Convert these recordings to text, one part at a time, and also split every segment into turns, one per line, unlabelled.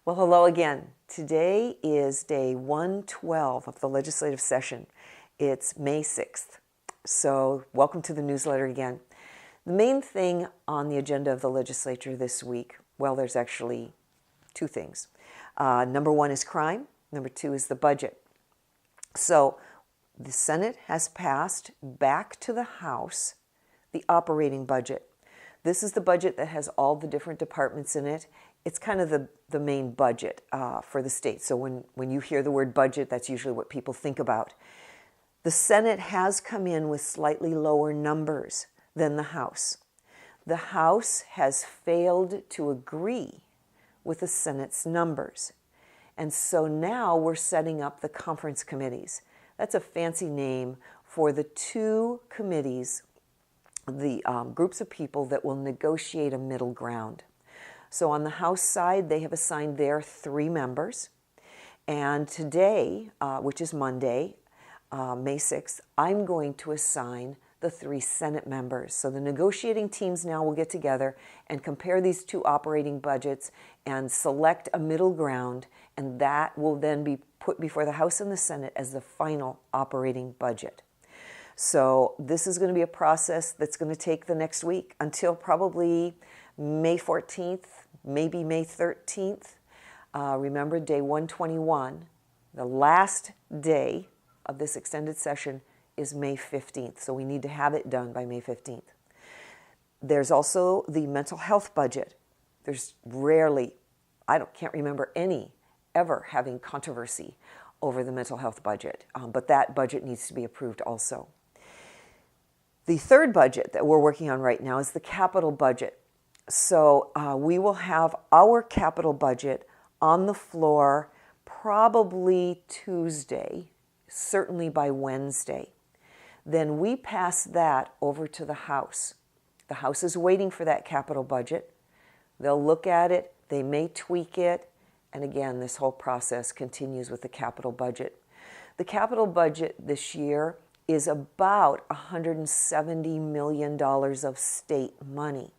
Well, hello again. Today is day 112 of the legislative session. It's May 6th. So, welcome to the newsletter again. The main thing on the agenda of the legislature this week, well, there's actually two things. Number one is crime. Number two is the budget. So, the Senate has passed back to the House the operating budget. This is the budget that has all the different departments in it. It's kind of the main budget for the state. So when you hear the word budget, that's usually what people think about. The Senate has come in with slightly lower numbers than the House. The House has failed to agree with the Senate's numbers. And so now we're setting up the conference committees. That's a fancy name for the two committees, the groups of people that will negotiate a middle ground. So on the House side, they have assigned their 3 members. And today, which is Monday, May 6th, I'm going to assign the 3 Senate members. So the negotiating teams now will get together and compare these two operating budgets and select a middle ground, and that will then be put before the House and the Senate as the final operating budget. So this is going to be a process that's going to take the next week until probably May 14th, maybe May 13th. Remember, day 121, the last day of this extended session is May 15th. So we need to have it done by May 15th. There's also the mental health budget. There's rarely, can't remember any ever having controversy over the mental health budget, but that budget needs to be approved also. The third budget that we're working on right now is the capital budget. So we will have our capital budget on the floor probably Tuesday, certainly by Wednesday. Then we pass that over to the House. The House is waiting for that capital budget. They'll look at it, they may tweak it, and again, this whole process continues with the capital budget. The capital budget this year is about $170 million of state money,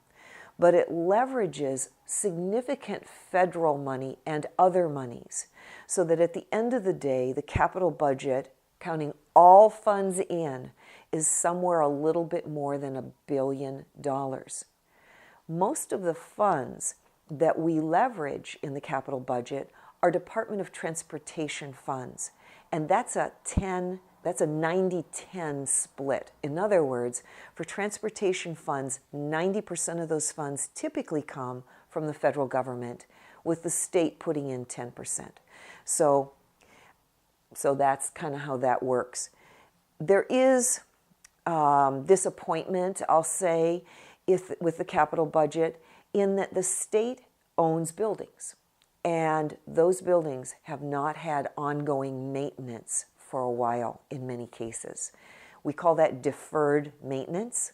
but it leverages significant federal money and other monies, so that at the end of the day, the capital budget, counting all funds in, is somewhere a little bit more than $1 billion. Most of the funds that we leverage in the capital budget are Department of Transportation funds, and that's a 90-10 split. In other words, for transportation funds, 90% of those funds typically come from the federal government, with the state putting in 10%. So that's kind of how that works. There is disappointment, I'll say, with the capital budget, in that the state owns buildings, and those buildings have not had ongoing maintenance for a while in many cases. We call that deferred maintenance.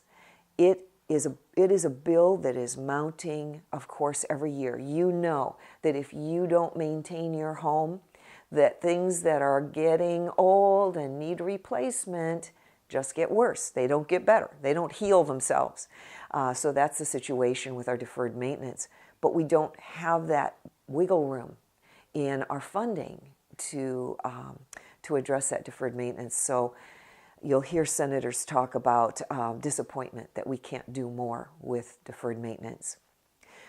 It is a bill that is mounting, of course, every year. You know that if you don't maintain your home, that things that are getting old and need replacement just get worse. They don't get better. They don't heal themselves. So that's the situation with our deferred maintenance. But we don't have that wiggle room in our funding to address that deferred maintenance. So you'll hear senators talk about disappointment that we can't do more with deferred maintenance.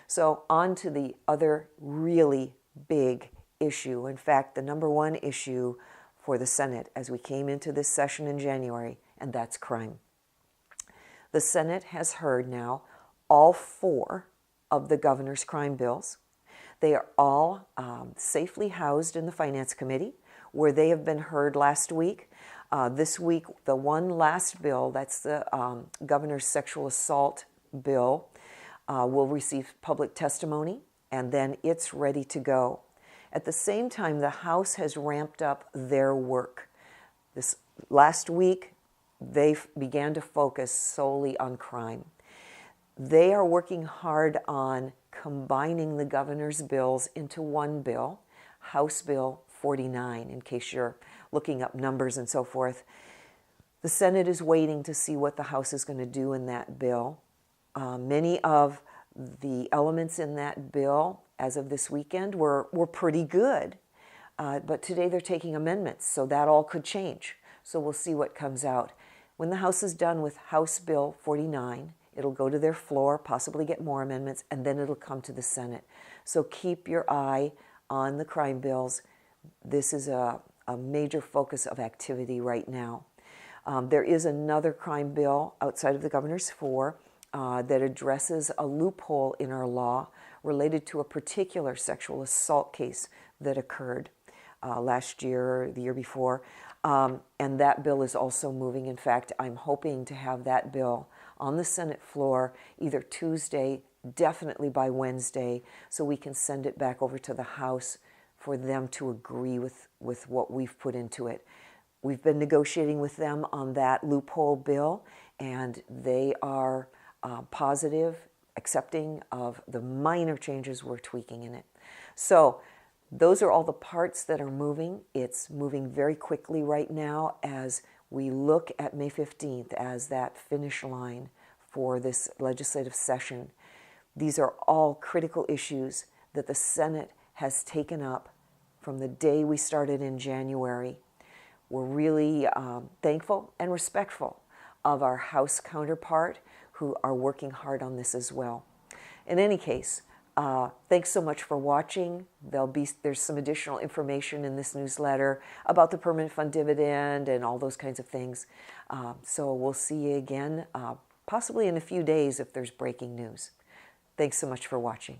So on to the other really big issue. In fact, the number one issue for the Senate as we came into this session in January, and that's crime. The Senate has heard now all 4 of the governor's crime bills. They are all safely housed in the Finance Committee, where they have been heard last week. This week, the one last bill, that's the governor's sexual assault bill, will receive public testimony, and then it's ready to go. At the same time, the House has ramped up their work. This last week, they began to focus solely on crime. They are working hard on combining the governor's bills into one bill, House Bill 49, in case you're looking up numbers and so forth. The Senate is waiting to see what the House is going to do in that bill. Many of the elements in that bill as of this weekend were pretty good. But today they're taking amendments, so that all could change. So we'll see what comes out. When the House is done with House Bill 49, it'll go to their floor, possibly get more amendments, and then it'll come to the Senate. So keep your eye on the crime bills. This is a major focus of activity right now. There is another crime bill outside of the governor's four that addresses a loophole in our law related to a particular sexual assault case that occurred last year or the year before. And that bill is also moving. In fact, I'm hoping to have that bill on the Senate floor either Tuesday, definitely by Wednesday, so we can send it back over to the House for them to agree with what we've put into it. We've been negotiating with them on that loophole bill, and they are positive, accepting of the minor changes we're tweaking in it. So those are all the parts that are moving. It's moving very quickly right now as we look at May 15th as that finish line for this legislative session. These are all critical issues that the Senate has taken up from the day we started in January. We're really thankful and respectful of our House counterpart who are working hard on this as well. In any case, thanks so much for watching. There's some additional information in this newsletter about the permanent fund dividend and all those kinds of things. So we'll see you again, possibly in a few days if there's breaking news. Thanks so much for watching.